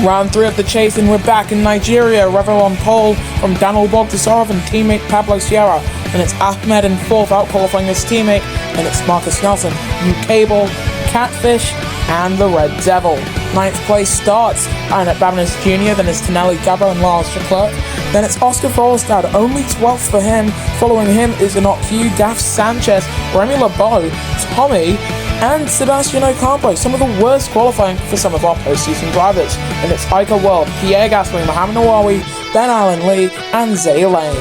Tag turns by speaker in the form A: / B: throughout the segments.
A: Round 3 of the chase, and we're back in Nigeria. Revo on pole from Daniel Bogdasarov and teammate Pablo Sierra. And it's Ahmed in 4th, out-qualifying his teammate. And it's Marcus Nelson, U-Cable, Catfish, and the Red Devil. 9th place starts Annette Babinis Jr., then it's Tonelli Gabro and Lars Leclerc. Then it's Oscar Forstad, only 12th for him. Following him is Enoch Hugh, Daf Sanchez, Remy LeBeau, Tommy, and Sebastian Ocampo, some of the worst qualifying for some of our postseason drivers. And it's Iker World, Pierre Gasly, Mohamed Nawawi, Ben Allen Lee, and Zay Lane.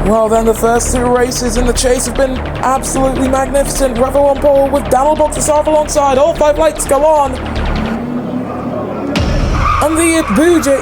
A: Well then, the first 2 races in the chase have been absolutely magnificent. Revo on pole with Daniel Bogdasarov alongside. All 5 lights go on. And the Abuja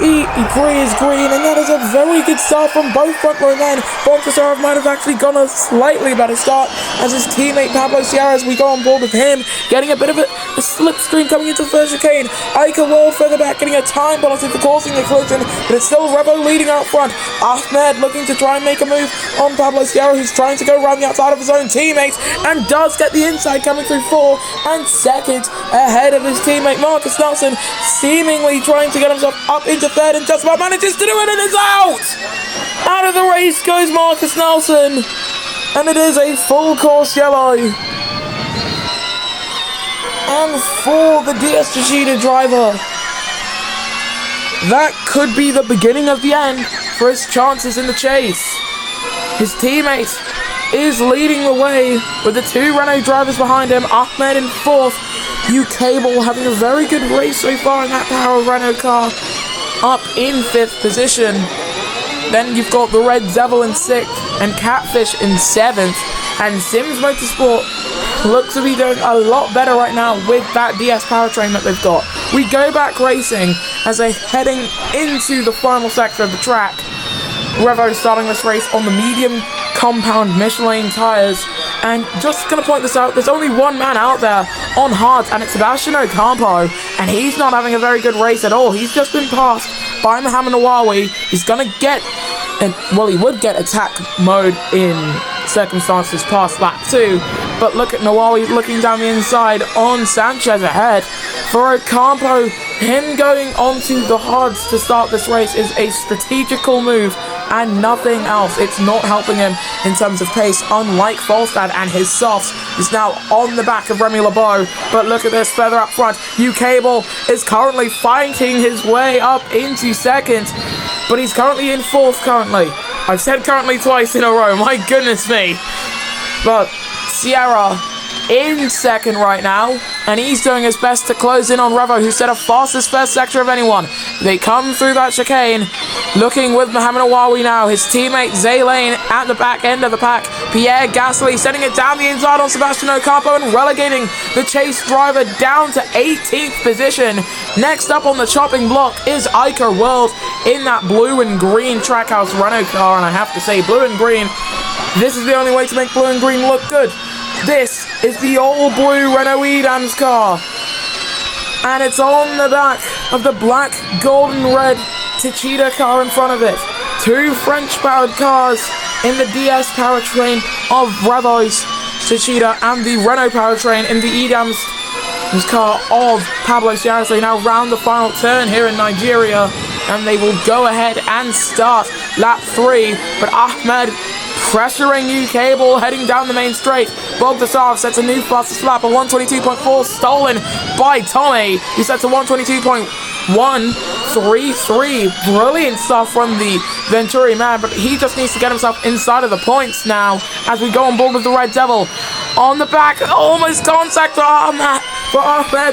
A: Prix is green, and that is a very good start from both front row men. Bogdasarov might have actually gone a slightly better start as his teammate Pablo Sierra, as we go on board with him, getting a bit of a slipstream coming into the first chicane. Iker World further back, getting a time penalty for causing the collision, but it's still Revo leading out front. Ahmed looking to try and make a move on Pablo Sierra, who's trying to go around the outside of his own teammates, and does get the inside, coming through 4 and 2nd ahead of his teammate Marcus Nelson, seemingly trying to get himself up into 3rd, and just about manages to do it, and is out! Out of the race goes Marcus Nelson, and it is a full course yellow. And for the DS Yoshida driver, that could be the beginning of the end for his chances in the chase. His teammate is leading the way with the 2 Renault drivers behind him. Ahmed in 4th, U-Cable having a very good race so far in that power Renault car, up in 5th position. Then you've got the Red Devil in 6th and Catfish in 7th, and Sims Motorsport looks to be doing a lot better right now with that DS powertrain that they've got. We go back racing as they're heading into the final sector of the track. Revo starting this race on the medium compound Michelin tyres, and just going to point this out, there's only one man out there on hards, and it's Sebastian Ocampo, and he's not having a very good race at all. He's just been passed by Mohamed Nawawi. He's going to get, well, he would get attack mode in circumstances past lap 2, but look at Nawawi looking down the inside on Sanchez ahead. For Ocampo, him going onto the hards to start this race is a strategical move and nothing else. It's not helping him in terms of pace, unlike Volstad and his softs. He's now on the back of Remy LeBeau, but look at this further up front. U-Cable is currently fighting his way up into 2nd, but he's currently in 4th currently. I've said currently twice in a row, my goodness me. But Sierra in 2nd right now, and he's doing his best to close in on Revo, who set a fastest first sector of anyone. They come through that chicane, looking with Mohamed Nawawi now. His teammate Zay Lane at the back end of the pack. Pierre Gasly sending it down the inside on Sebastian Ocampo and relegating the chase driver down to 18th position. Next up on the chopping block is Iker World in that blue and green Trackhouse Renault car, and I have to say, blue and green, this is the only way to make blue and green look good. This is the all blue Renault Edams car, and it's on the back of the black, gold and red Techida car in front of it. 2 French-powered cars in the DS powertrain of Revo's Techida and the Renault powertrain in the Edams car of Pablo Sierra. They now round the final turn here in Nigeria, and they will go ahead and start lap 3, but Ahmed pressuring U-Cable heading down the main straight. Bogdasarov sets a new fastest lap, a 122.4 stolen by Tommy. He sets a 122.133. Brilliant stuff from the Venturi man, but he just needs to get himself inside of the points now as we go on board with the Red Devil. On the back, almost contact for Ahmed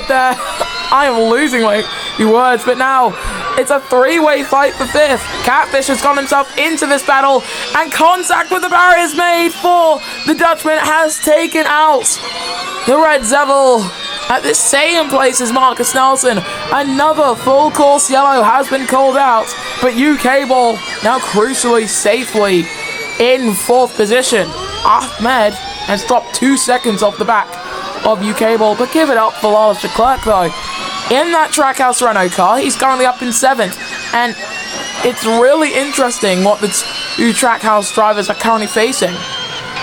A: there. I am losing my words, but now it's a 3-way fight for 5th. Catfish has got himself into this battle, and contact with the barriers made for the Dutchman has taken out the Red Devil at the same place as Marcus Nelson. Another full course yellow has been called out, but U-Cable now crucially safely in 4th position. Ahmed has dropped 2 seconds off the back of U-Cable, but give it up for Lars Leclerc though. In that Trackhouse Renault car, he's currently up in 7th, and it's really interesting what the 2 Trackhouse drivers are currently facing.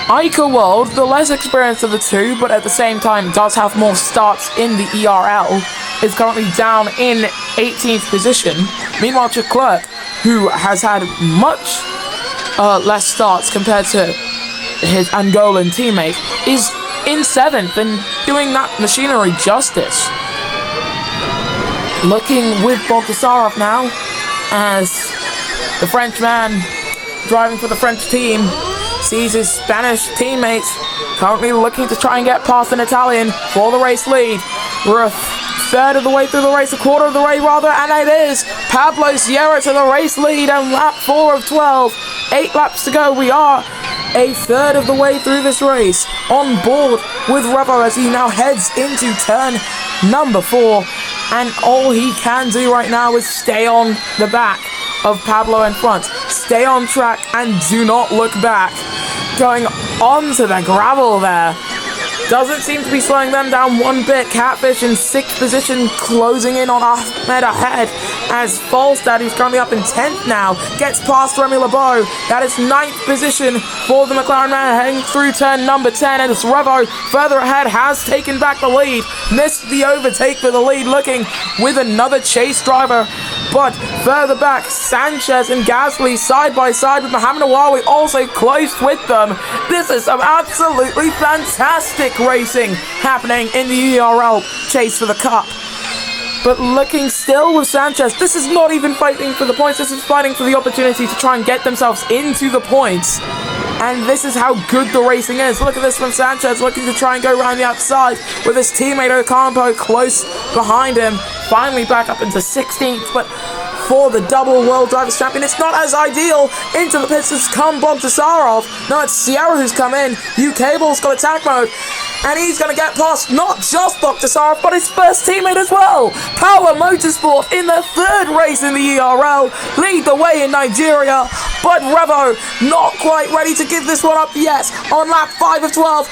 A: Ica World, the less experienced of the two, but at the same time does have more starts in the ERL, is currently down in 18th position. Meanwhile, Leclerc, who has had much less starts compared to his Angolan teammate, is in 7th and doing that machinery justice. Looking with Bogdasarov now, as the Frenchman driving for the French team sees his Spanish teammates currently looking to try and get past an Italian for the race lead. We're a third of the way through the race, a quarter of the way rather, and it is Pablo Sierra to the race lead and lap 4 of 12. 8 laps to go. We are a third of the way through this race. On board with Revo as he now heads into turn number 4. And all he can do right now is stay on the back of Pablo in front. Stay on track and do not look back. Going onto the gravel there. Doesn't seem to be slowing them down one bit. Catfish in 6th position, closing in on Ahmed ahead as Falstad, who's currently up in 10th now, gets past Remy Lebeau. That is 9th position for the McLaren man heading through turn number 10, and it's Revo further ahead, has taken back the lead. Missed the overtake for the lead, looking with another chase driver. But further back, Sanchez and Gasly side by side with Mohamed Awawi also close with them. This is some absolutely fantastic racing happening in the ERL chase for the cup. But looking still with Sanchez, this is not even fighting for the points, this is fighting for the opportunity to try and get themselves into the points. And this is how good the racing is. Look at this from Sanchez, looking to try and go around the outside with his teammate Ocampo close behind him. Finally back up into 16th, but for the double World Drivers' Champion, it's not as ideal. Into the pits has come Bogdasarov. No, it's Sierra who's come in. UK Ball's got attack mode. And he's going to get past not just Bogdasarov, but his first teammate as well. Power Motorsport in their 3rd race in the ERL. Lead the way in Nigeria. But Revo not quite ready to give this one up yet. On lap 5 of 12.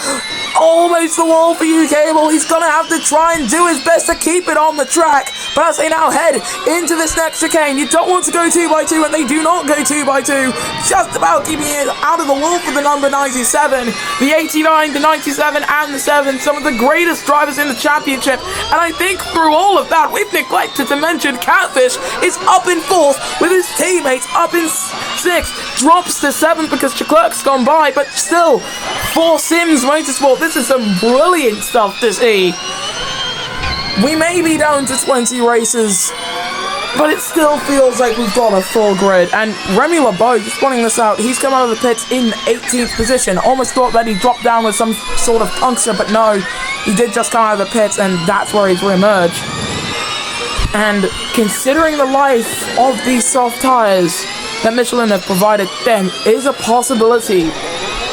A: Almost the wall for UK Ball. He's going to have to try and do his best to keep it on the track. But as they now head into this next chicane, you don't want to go 2x2, and they do not go 2x2. Just about keeping it out of the wall for the number 97. The 89, the 97, and the 7. Some of the greatest drivers in the championship. And I think through all of that, we've neglected to mention Catfish is up in 4th with his teammates up in 6th. Drops to 7th because Leclerc's gone by, but still, for Sims Motorsport, this is some brilliant stuff to see. We may be down to 20 races, but it still feels like we've got a full grid. And Remy Lebeau, just pointing this out, he's come out of the pits in 18th position. Almost thought that he dropped down with some sort of puncture, but no, he did just come out of the pits, and that's where he's re-emerged. And considering the life of these soft tyres that Michelin have provided, then is a possibility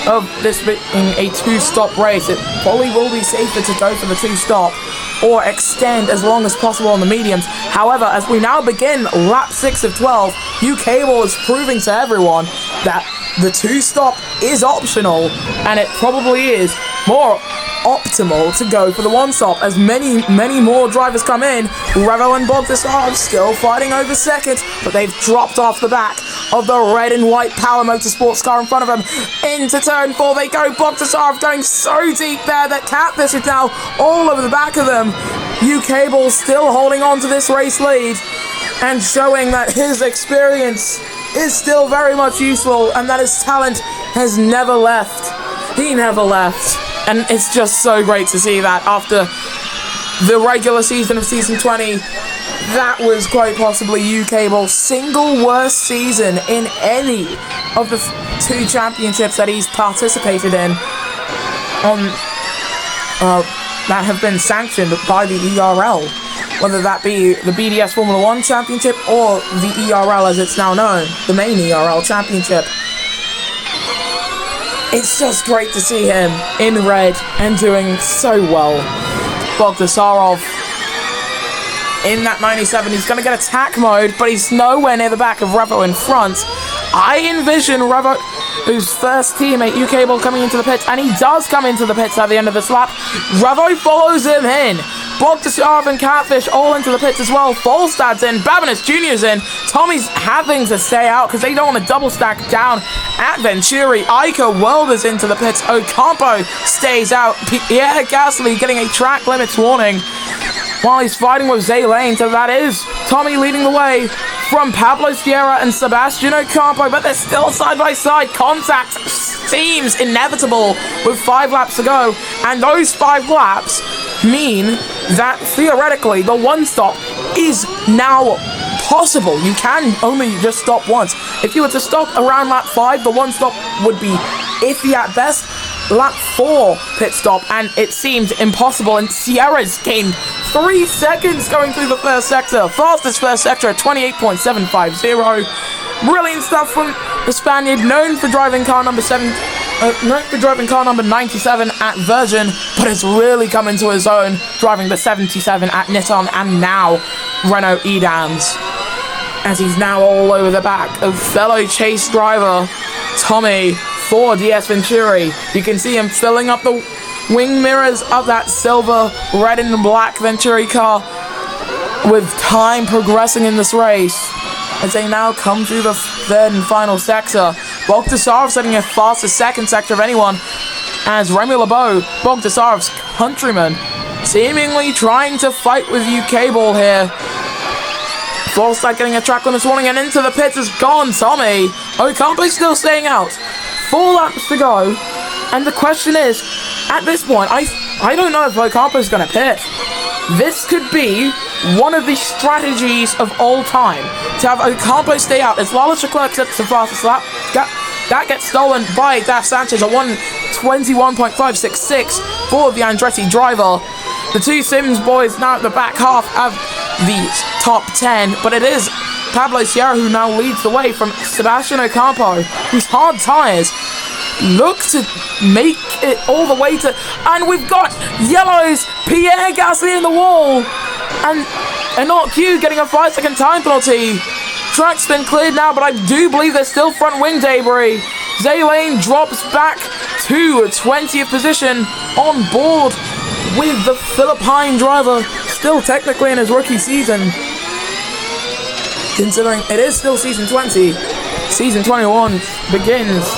A: of this being a 2-stop race. It probably will be safer to go for the 2-stop or extend as long as possible on the mediums. However, as we now begin lap 6 of 12, UK Ball is proving to everyone that the 2-stop is optional, and it probably is more optimal to go for the 1-stop as many more drivers come in. Revo and Bogdasarov still fighting over 2nd, but they've dropped off the back of the red and white Power Motorsports car in front of them. Into turn 4 they go. Bogdasarov going so deep there that Catfish is now all over the back of them. UK Ball still holding on to this race lead and showing that his experience is still very much useful and that his talent has never left. He never left. And it's just so great to see that after the regular season of Season 20, that was quite possibly UK Ball's single worst season in any of the 2 championships that he's participated in that have been sanctioned by the ERL. Whether that be the BDS Formula 1 Championship or the ERL as it's now known, the main ERL Championship. It's just great to see him in red and doing so well. Bogdasarov in that 97, he's going to get attack mode, but he's nowhere near the back of Revo in front. I envision Revo whose first teammate, U-Cable, coming into the pits, and he does come into the pits at the end of this lap. Revo follows him in. Bogdasarov and Catfish all into the pits as well. Falstad's in, Babinus Jr.'s in. Tommy's having to stay out because they don't want to double stack down at Venturi. Ica Worlders into the pits. Ocampo stays out. Pierre Gasly getting a track limits warning while he's fighting with Zay Lane. So that is Tommy leading the way from Pablo Sierra and Sebastian Ocampo, but they're still side by side. Contact seems inevitable with 5 laps to go, and those 5 laps mean that theoretically the one stop is now possible. You can only just stop once. If you were to stop around lap 5, the one stop would be iffy at best. Lap 4 pit stop, and it seemed impossible, and Sierra's gained 3 seconds going through the first sector. Fastest first sector at 28.750. Brilliant stuff from the Spaniard, known for driving car number 97 at Virgin, but has really come into his own driving the 77 at Nissan and now Renault Edams, as he's now all over the back of fellow chase driver Tommy for DS Venturi. You can see him filling up the wing mirrors of that silver, red and black Venturi car with time progressing in this race as they now come through the third and final sector. Bogdasarov setting a fastest second sector of anyone as Remy LeBeau, Bogdasarov's countryman, seemingly trying to fight with U-Cable here. Falstad getting a track limits warning, and into the pits has gone Tommy. Ocampo's still staying out. 4 laps to go, and the question is, at this point, I don't know if Ocampo's going to pit. This could be one of the strategies of all time, to have Ocampo stay out. As Lala Leclerc sets the fastest lap, that gets stolen by Daf Sanchez, a 1:21.566 for the Andretti driver. The 2 Sims boys now at the back half of the top 10, but it is Pablo Sierra who now leads the way from Sebastian Ocampo, whose hard tyres look to make it all the way to... And we've got yellows, Pierre Gasly in the wall, and not Q getting a 5-second time penalty. Track's been cleared now, but I do believe there's still front wing debris. Zay Lane drops back to 20th position on board with the Philippine driver, still technically in his rookie season, considering it is still season 20. Season 21 begins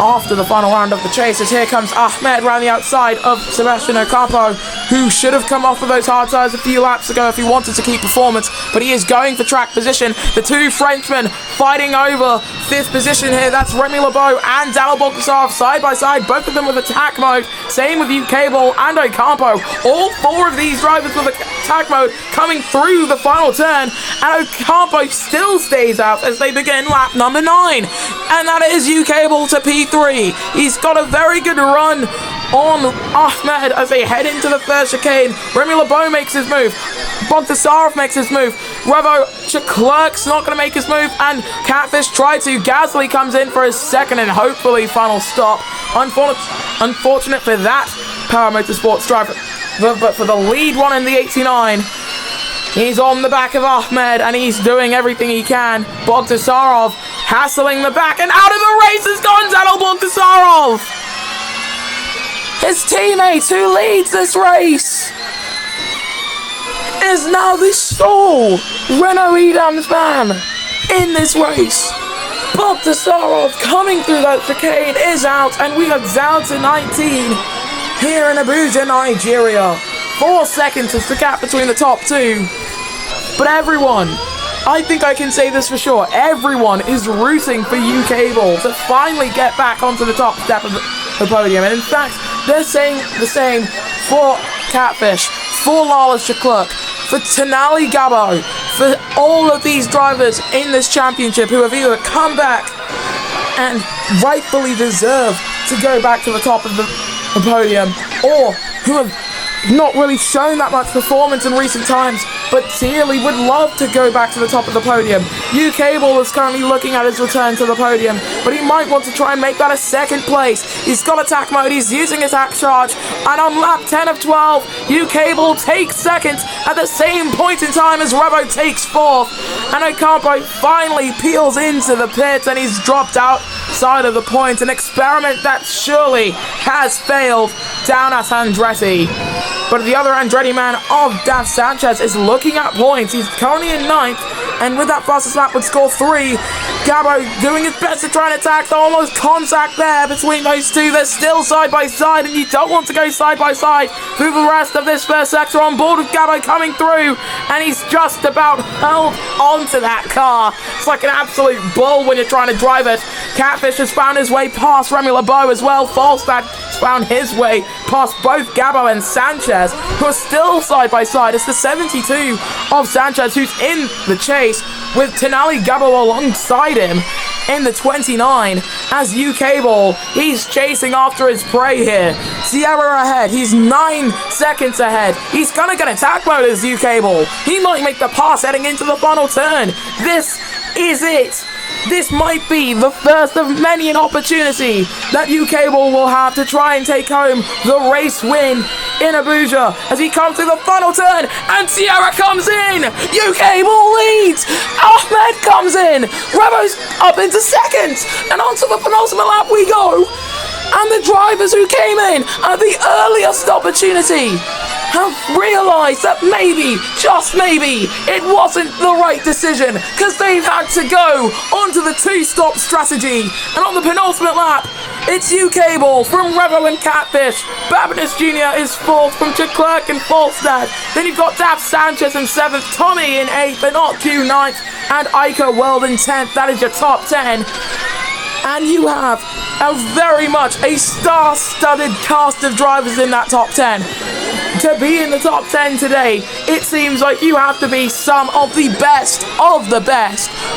A: after the final round of the chase, as here comes Ahmed around the outside of Sebastian Ocampo, who should have come off of those hard tyres a few laps ago if he wanted to keep performance, but he is going for track position. The 2 Frenchmen fighting over 5th position here. That's Remy LeBeau and Daniel Bogdasarov side by side, both of them with attack mode. Same with U-Cable and Ocampo. All 4 of these drivers with attack mode coming through the final turn, and Ocampo still stays out as they begin lap number 9. And that is U-Cable to P3. He's got a very good run on Ahmed as they head into the first chicane. Remy LeBeau makes his move. Bogdasarov makes his move. Revo Leclerc's not going to make his move, and Catfish tried to. Gasly comes in for his second and hopefully final stop. Unfortunate for that Power Motorsports driver, but for the lead one in the 89, he's on the back of Ahmed and he's doing everything he can. Bogdasarov hassling the back, and out of the race has gone Daniel Bogdasarov, his teammate who leads this race, is now the sole Renault Edams man in this race. Bogdasarov coming through that chicane is out, and we are down to 19 here in Abuja, Nigeria. 4 seconds is the gap between the top 2. But everyone, I think I can say this for sure, everyone is rooting for U-Cable to finally get back onto the top step of the podium. And in fact, they're saying the same for Catfish, for Lala Leclerc, for Tenali Gabo, for all of these drivers in this championship who have either come back and rightfully deserve to go back to the top of the podium, or who have not really shown that much performance in recent times, but dearly would love to go back to the top of the podium. U-Cable is currently looking at his return to the podium, but he might want to try and make that a second place. He's got attack mode, he's using his hack charge, and on lap 10 of 12, U-Cable takes second at the same point in time as Revo takes 4th, and Ocampo finally peels into the pits, and he's dropped out side of the point, an experiment that surely has failed down at Andretti. But the other Andretti man of Daf Sanchez is looking at points. He's currently in 9th, and with that fastest lap would score 3. Gabo doing his best to try and attack. Almost contact there between those two. They're still side by side, and you don't want to go side by side through the rest of this first sector. On board with Gabo coming through, and he's just about held onto that car. It's like an absolute bull when you're trying to drive it. Catfish has found his way past Remy LeBeau as well. Falstad has found his way past both Gabo and Sanchez, who are still side by side. It's the 72 of Sanchez who's in the chase, with Tenali Gabo alongside him in the 29 as UK Ball. He's chasing after his prey here. Sierra ahead. He's 9 seconds ahead. He's gonna get attack mode as UK Ball. He might make the pass heading into the final turn. This is it. This might be the first of many an opportunity that UK Ball will have to try and take home the race win in Abuja as he comes through the final turn, and Sierra comes in. UK Ball leads. Ahmed comes in. Revo's up into second, and onto the penultimate lap we go. And the drivers who came in at the earliest opportunity have realised that maybe, just maybe, it wasn't the right decision, because they've had to go onto the 2-stop strategy. And on the penultimate lap, it's UK Ball from Revo and Catfish. Babinus Jr. is 4th from Leclerc and Falstad. Then you've got Daf Sanchez in 7th, Tommy in 8th, and Q 9th, and Iker World in 10th. That is your top 10. And you have very much a star-studded cast of drivers in that top 10. To be in the top 10 today, it seems like you have to be some of the best,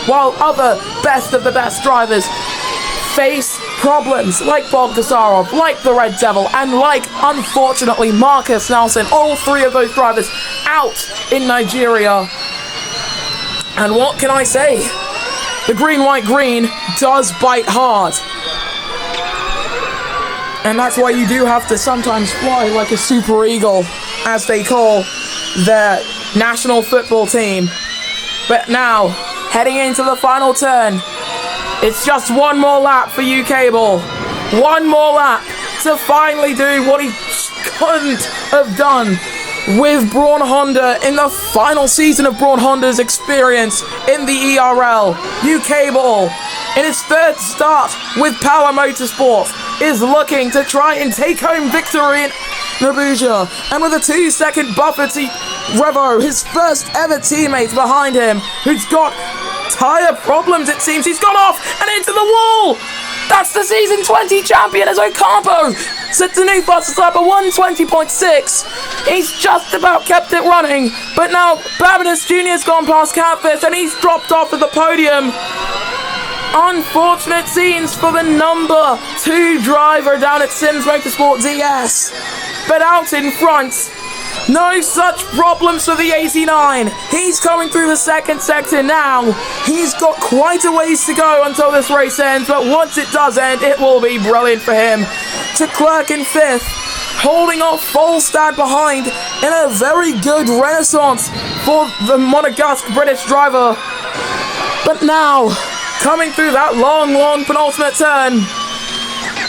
A: while other best of the best drivers face problems like Bogdasarov, like the Red Devil, and like, unfortunately, Marcus Nelson. All 3 of those drivers out in Nigeria. And what can I say? The green, white, green does bite hard. And that's why you do have to sometimes fly like a super eagle, as they call their national football team. But now, heading into the final turn, it's just one more lap for UK Ball. One more lap to finally do what he couldn't have done with Braun Honda in the final season of Braun Honda's experience in the ERL. UK Ball, in its 3rd start with Power Motorsport, is looking to try and take home victory in Abuja. And with a 2-second buffer to Revo, his first ever teammate behind him, who's got tyre problems it seems. He's gone off and into the wall! That's the season 20 champion as Ocampo sets a new fastest lap of 1:20.6. He's just about kept it running, but now Babinus Jr.'s gone past Catfish and he's dropped off of the podium. Unfortunate scenes for the number 2 driver down at Sims Motorsport DS. But out in front, no such problems for the 89. He's coming through the 2nd sector now. He's got quite a ways to go until this race ends, but once it does end, it will be brilliant for him. Leclerc in 5th, holding off Falstad behind in a very good renaissance for the Monegasque British driver. But now, coming through that long penultimate turn,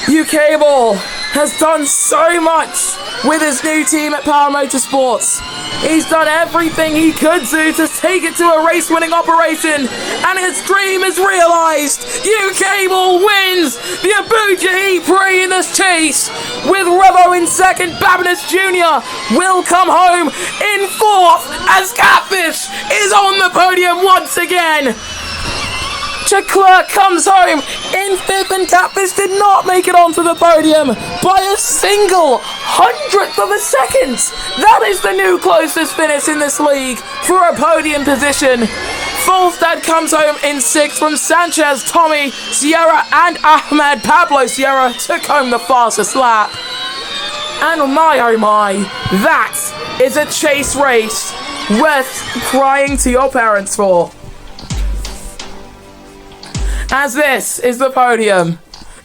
A: UK Ball has done so much with his new team at Power Motorsports. He's done everything he could do to take it to a race-winning operation, and his dream is realised. UK Ball wins the Abuja Prix in this chase, with Revo in 2nd. Babinus Jr. will come home in 4th as Catfish is on the podium once again. Leclerc comes home in 5th, and Catfish did not make it onto the podium by a single 100th of a second. That is the new closest finish in this league for a podium position. Falstad comes home in 6th from Sanchez, Tommy, Sierra and Ahmed. Pablo Sierra took home the fastest lap. And my oh my, that is a chase race worth crying to your parents for. As this is the podium,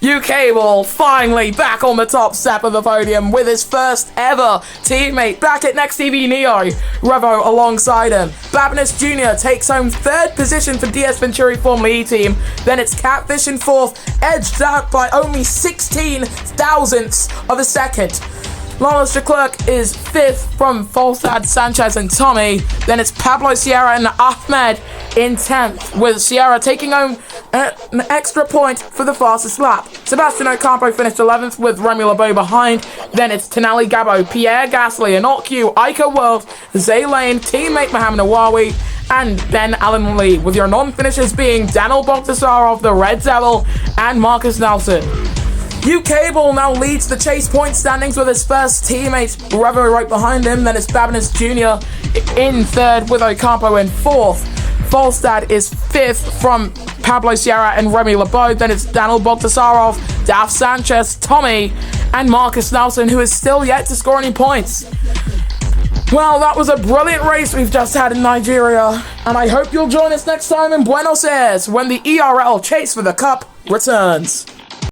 A: UK Ball finally back on the top step of the podium with his first ever teammate back at Next TV Neo, Revo alongside him. Babinus Jr. takes home third position for DS Venturi Formula E team. Then it's Catfish in fourth, edged out by only 16 thousandths of a second. Lawrence Leclerc is fifth from Falstad, Sanchez and Tommy. Then it's Pablo Sierra and Ahmed in 10th, with Sierra taking home an extra point for the fastest lap. Sebastian Ocampo finished 11th with Remy LeBeau behind. Then it's Tenali Gabo, Pierre Gasly, Anot Q, Ica World, Zay Lane, teammate Mohamed Awawi, and then Alan Lee, with your non-finishers being Daniel Bogdasarov, the Red Devil, and Marcus Nelson. UK Ball now leads the chase point standings with his first teammate, Revo, right behind him. Then it's Babinus Jr. in third with Ocampo in fourth. Falstad is fifth from Pablo Sierra and Remy LeBeau. Then it's Daniel Bogdasarov, Daf Sanchez, Tommy, and Marcus Nelson, who is still yet to score any points. Well, that was a brilliant race we've just had in Nigeria, and I hope you'll join us next time in Buenos Aires when the ERL Chase for the Cup returns.